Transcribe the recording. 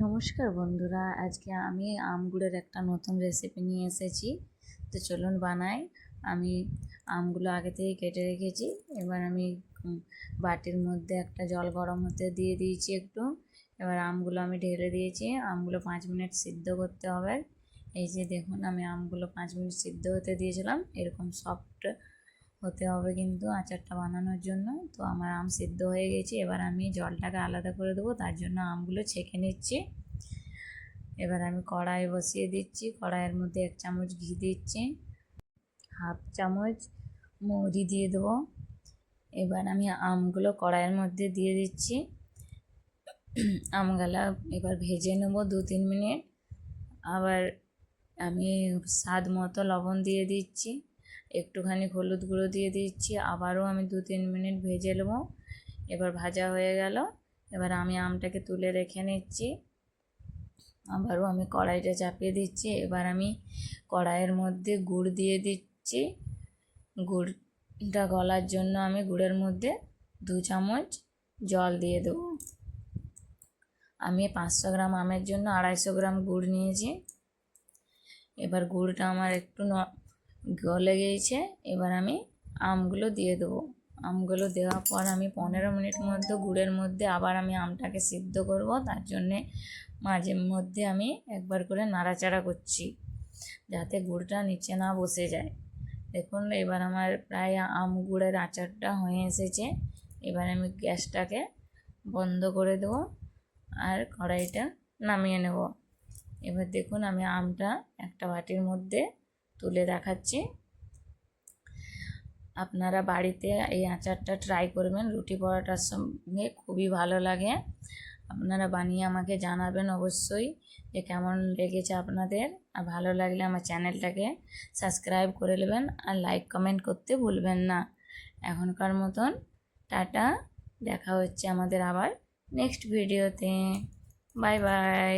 নমস্কার বন্ধুরা, আজকে আমি আম গুড়ের একটা নতুন রেসিপি নিয়ে এসেছি। তো চলুন বানাই। আমি আমগুলো আগে থেকে কেটে রেখেছি। এবার আমি বাটির মধ্যে একটা জল গরম হতে দিয়ে দিয়েছি একটু। এবার আমগুলো আমি ঢেলে দিয়েছি। আমগুলো 5 মিনিট সিদ্ধ করতে হবে। এই যে দেখুন, আমি আমগুলো 5 মিনিট সিদ্ধ হতে দিয়েছিলাম। এরকম সফট হতে হবে কিন্তু আচারটা বানানোর জন্য। তো আমার আম সিদ্ধ হয়ে গেছে। এবার আমি জলটাকে আলাদা করে দেবো, তার জন্য আমগুলো ছেঁকে নিচ্ছি। এবার আমি কড়াই বসিয়ে দিচ্ছি। কড়াইয়ের মধ্যে 1 চামচ ঘি দিচ্ছি, হাফ চামচ মৌরি দিয়ে দেবো। এবার আমি আমগুলো কড়াইয়ের মধ্যে দিয়ে দিচ্ছি। আমগুলো এবার ভেজে নেবো 2-3 মিনিট। আবার আমি স্বাদ মতো লবণ দিয়ে দিচ্ছি, একটুখানি হলুদ গুঁড়ো দিয়ে দিচ্ছি। আবারও আমি 2-3 মিনিট ভেজে নেবো। এবার ভাজা হয়ে গেল। এবার আমি আমটাকে তুলে রেখে নিচ্ছি। আবারও আমি কড়াইটা চাপিয়ে দিচ্ছি। এবার আমি কড়াইয়ের মধ্যে গুড় দিয়ে দিচ্ছি। গুড়টা গলার জন্য আমি গুড়ের মধ্যে 2 চামচ জল দিয়ে দেবো। আমি 500 গ্রাম আমের জন্য 250 গ্রাম গুড় নিয়েছি। এবার গুড়টা আমার একটু গলে গিয়েছে। এবার আমি আমগুলো দিয়ে দেবো। আমগুলো দেওয়ার পর আমি 15 মিনিট মধ্যে গুড়ের মধ্যে আবার আমি আমটাকে সিদ্ধ করব। তার জন্যে মাঝে মধ্যে আমি একবার করে নাড়াচাড়া করছি, যাতে গুড়টা নিচে না বসে যায়। দেখুন, এবার আমার প্রায় আম গুড়ের আচারটা হয়ে এসেছে। এবার আমি গ্যাসটাকে বন্ধ করে দেবো আর কড়াইটা নামিয়ে নেব। এবার দেখুন, আমি আমটা একটা বাটির মধ্যে তুলে দেখাচ্ছি। আপনারা বাড়িতে এই আচারটা ট্রাই করবেন, রুটি পরোটার সঙ্গে খুবই ভালো লাগে। আপনারা বানিয়ে আমাকে জানাবেন অবশ্যই যে কেমন লেগেছে আপনাদের। আর ভালো লাগলে আমার চ্যানেলটাকে সাবস্ক্রাইব করে নেবেন আর লাইক কমেন্ট করতে ভুলবেন না। এখনকার মতন টাটা, দেখা হচ্ছে আমাদের আবার নেক্সট ভিডিওতে। Bye bye.